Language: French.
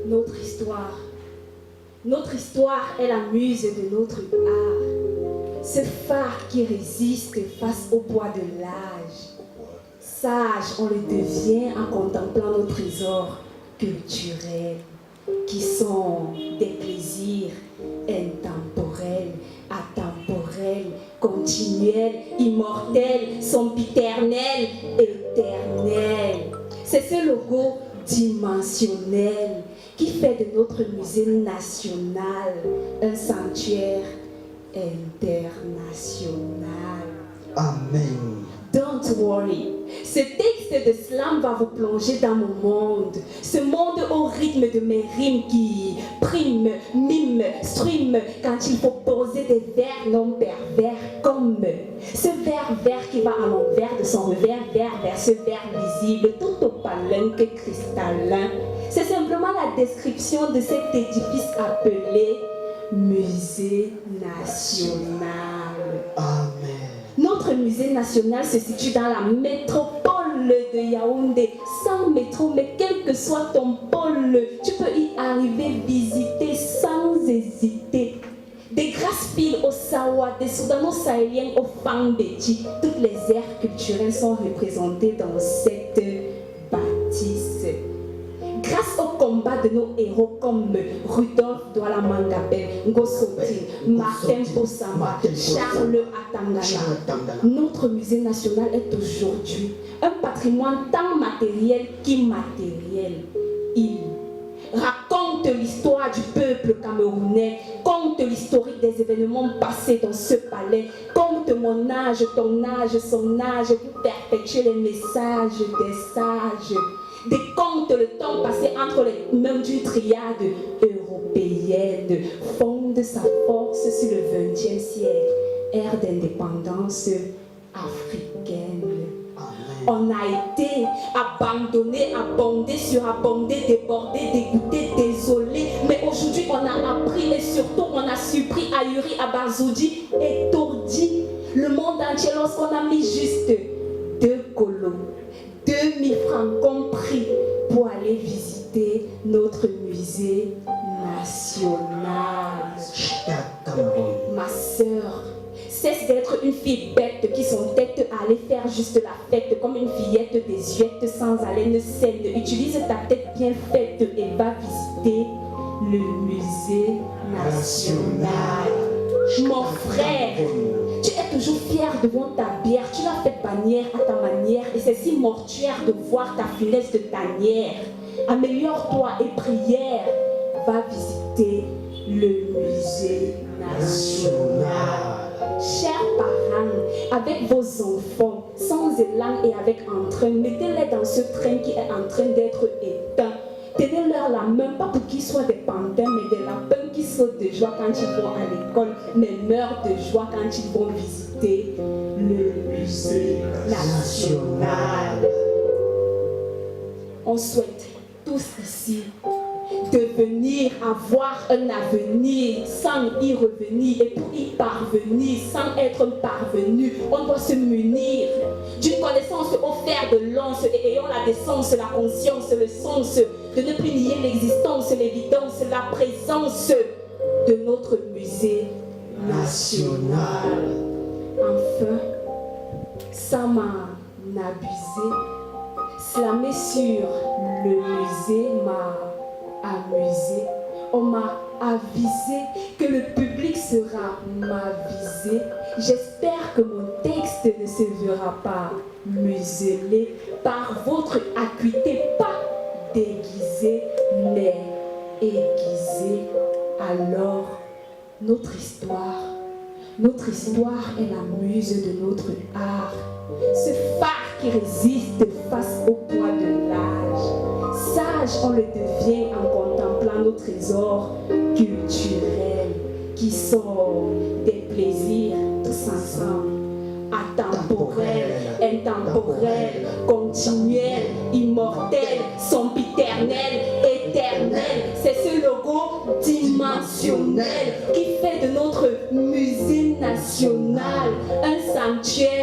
notre histoire. Notre histoire est la muse de notre art. Ce phare qui résiste face au poids de l'âge. Sage, on le devient en contemplant nos trésors culturels qui sont des plaisirs intemporels, atemporels, continuels, immortels, sempiternels, éternels. C'est ce logo dimensionnel qui fait de notre musée national un sanctuaire international. Amen. Don't worry. Ce texte de slam va vous plonger dans mon monde. Ce monde au rythme de mes rimes qui prime, mime, stream quand il faut poser des vers non pervers comme ce vers vert qui va à l'envers de son revers vers ce vers visible tout au palinque cristallin. C'est simplement la description de cet édifice appelé Musée National. Amen. Notre musée national se situe dans la métropole de Yaoundé, sans métro, mais quel que soit ton pôle, tu peux y arriver, visiter sans hésiter. Des Grasspil au Sawa, des Soudano-Sahéliens au Fangbeti, toutes les aires culturelles sont représentées dans cette bâtisse. Grâce au combat de nos héros comme Rudolf Douala Mangabé, Ngosotin, Martin Bossama, Charles Atangana, notre musée national est aujourd'hui un patrimoine tant matériel qu'immatériel. Il raconte l'histoire du peuple camerounais, conte l'historique des événements passés dans ce palais, conte mon âge, ton âge, son âge, pour perpétuer les messages des sages. Décompte le temps passé entre les mains d'une triade européenne, fonde sa force sur le XXe siècle, ère d'indépendance africaine. Amen. On a été abandonné, abondé, surabondé, débordé, dégoûté, désolé. Mais aujourd'hui, on a appris et surtout, on a surpris, ahuri, abasourdi, étourdi le monde entier lorsqu'on a mis juste 2 colos. 2000 francs compris pour aller visiter notre musée national. Ma sœur, cesse d'être une fille bête qui son tête à aller faire juste la fête comme une fillette désuète sans haleine saine. Utilise ta tête bien faite et va visiter le musée national. Mon frère, tu es toujours fier devant ta bière, tu l'as fait bannière à ta manière et c'est si mortuaire de voir ta finesse de tanière. Améliore-toi et prière, va visiter le musée national. Chers parents, avec vos enfants, sans élan et avec entrain, mettez-les dans ce train qui est en train d'être éteint. Tenez-leur la main, pas pour qu'ils soient des pantins, mais des lapins qui sautent de joie quand ils vont à l'école, mais meurent de joie quand ils vont visiter le musée national. On souhaite tous ici devenir, avoir un avenir sans y revenir, et pour y parvenir, sans être parvenu, on doit se munir d'une connaissance au fer de lance et ayant la décence, la conscience, le sens de ne plus nier l'existence, l'évidence, la présence de notre musée national. Enfin, ça m'a abusé, slammer sur le musée m'a amusé. On m'a avisé que le public sera m'avisé. J'espère que mon texte ne se verra pas muselé par votre acuité, pas déguisée, mais aiguisée. Alors, notre histoire est la muse de notre art. Ce phare qui résiste face au poids de l'âge. Sage, on le devient en contemplant nos trésors culturels qui sont des plaisirs tous ensemble, atemporels, intemporels, continuels, immortels, sempiternels, éternels. C'est ce logo dimensionnel qui fait de notre musée national un sanctuaire